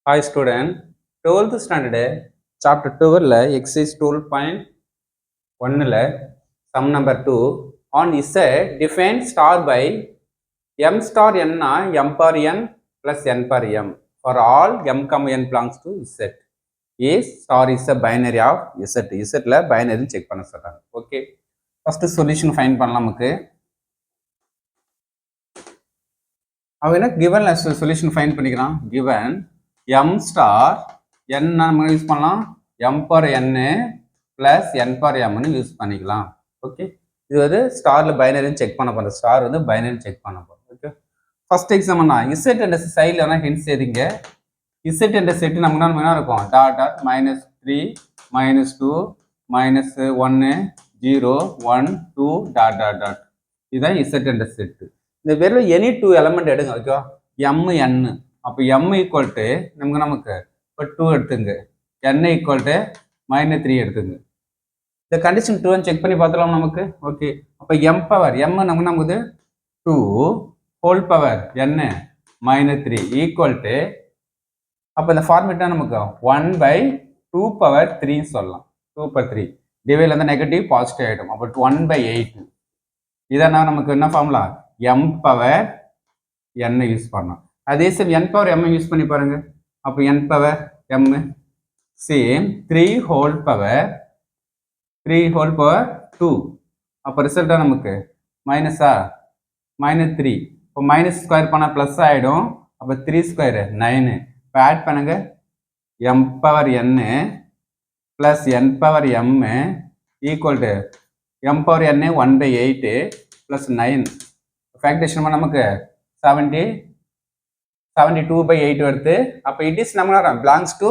Hi student, 12th standard chapter 12 exercise 12.1 sum number 2 on Z define star by m star n m per n plus n per m for all m comma n belongs to Z is star is a binary of Z. Z ல binary check பண்ண சொல்றாங்க. Okay, first solution find பண்ணலாம். நமக்கு அவன் என்ன given solution find பண்ணிக்கிறான். given m star n நம்ம use பண்ணலாம் m per n plus n per m னு யூஸ் பண்ணிக்கலாம். ஓகே, இது வந்து ஸ்டார்ல பைனரி செக் பண்ண போறோம். ஸ்டார் வந்து பைனரி செக் பண்ண போறோம். ஓகே, ஃபர்ஸ்ட் எக்ஸாம்பிள்னா z என்ற சைடுல வேணா ஹிண்ட்ஸ் எழுதிங்க. z என்ற செட் நமக்கு என்ன இருக்கும்? Dot dot -3 -2 -1 0 1 2 dot dot dot. இதுதான் z என்ற செட். இந்த வெறும் எனி டூ எலமெண்ட் எடுங்க. ஓகேவா, m n. அப்போ m ஈக்குவல் டு நமக்கு இப்போ 2 எடுத்துங்க, n ஈக்குவல் டு -3 எடுத்துங்க. இந்த கண்டிஷன் 2 செக் பண்ணி பார்த்துலாம் நமக்கு. ஓகே, அப்போ m பவர் m நமக்கு 2 whole power n -3 equal to, அப்போ இந்த ஃபார்மேட்டா நமக்கு 1/2 பவர் 3 சொல்லலாம். 2/3 டிவைட்ல இருந்தால் நெகட்டிவ் பாசிட்டிவ் ஆகிடும். அப்போ 1/8. இதான் நமக்கு என்ன formula? m power n use பண்ணலாம். அதே same n power m use பண்ணி பாருங்க. அப்போ n power m same 3 whole power 2. அப்போ ரிசல்ட்டா நமக்கு மைனஸா -3. இப்போ மைனஸ் ஸ்கொயர் பண்ணால் ப்ளஸ் ஆகிடும். அப்போ 3 ஸ்கொயர் 9. இப்போ ஆட் பண்ணுங்க, m power n plus n power m equal to m power n 1/8 plus 9. Factorisation நமக்கு 72/8 வருது. அப்போ இட் இஸ் நம்ம belongs to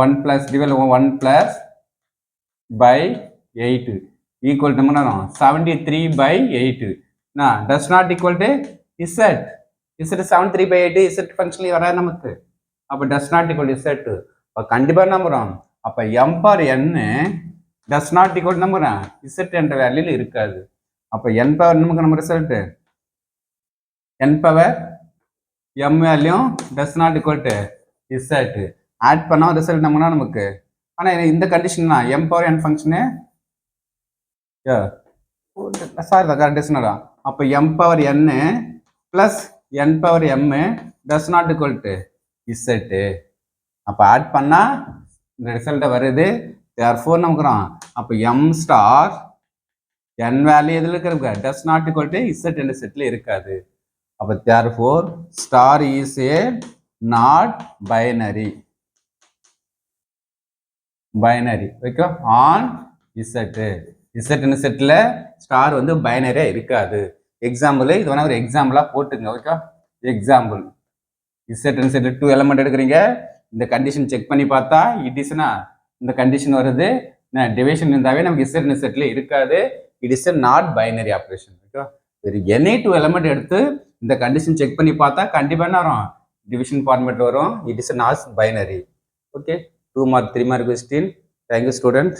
1 plus divided 1 plus by 8 equal to 73/8. Now does not equal to z. z 73/8 z function வராது நமக்கு. அப்போ does not equal to z. அப்போ கண்டிப்பா நம்புறோம். அப்போ m per n does not equal to நம்புறோம் z என்ற வேல்யூல இருக்காது. அப்போ n பவர் நமக்கு நம்ம result n power m value does not equal to z. Add பண்ணா ரிசல்ட் நமக்கு. ஆனால் இந்த கண்டிஷன் m பவர் n ஃபங்க்ஷனு சார் கண்டிஷனடா. அப்போ m power n plus n power m does not equal to z. அப்போ ஆட் பண்ணா இந்த ரிசல்ட்டை வருது. தேர்ஃபோர் நமக்குறோம். அப்போ m ஸ்டார் n வேல்யூ எதில் இருக்கிற does not equal to z என்ற செட்ல இருக்காது. அப்போ therefore star is a not binary. Okay, on Z இசட்னு செட்ல ஸ்டார் வந்து பைனரியா இருக்காது. எக்ஸாம்பிள் இது வேணா ஒரு எக்ஸாம்பிளா போட்டுங்க. ஓகே, எக்ஸாம்பிள் இசட்னு செட்ல 2 எலிமெண்ட் எடுக்கிறீங்க. இந்த கண்டிஷன் செக் பண்ணி பார்த்தா இட் இஸ்னா இந்த கண்டிஷன் வருது. டிவிஷன் இருந்தாவே நமக்கு இசட்னு செட்ல இருக்காது. It is not binary operation. Okay, சரி, எனி 2 எலிமெண்ட் எடுத்து இந்த கண்டிஷன் செக் பண்ணி பார்த்தா கண்டிப்பா என்ன வரும்? டிவிஷன் ஃபார்மேட் வரும். It is not binary. Okay, 2 mark 3 mark question. Thank you students.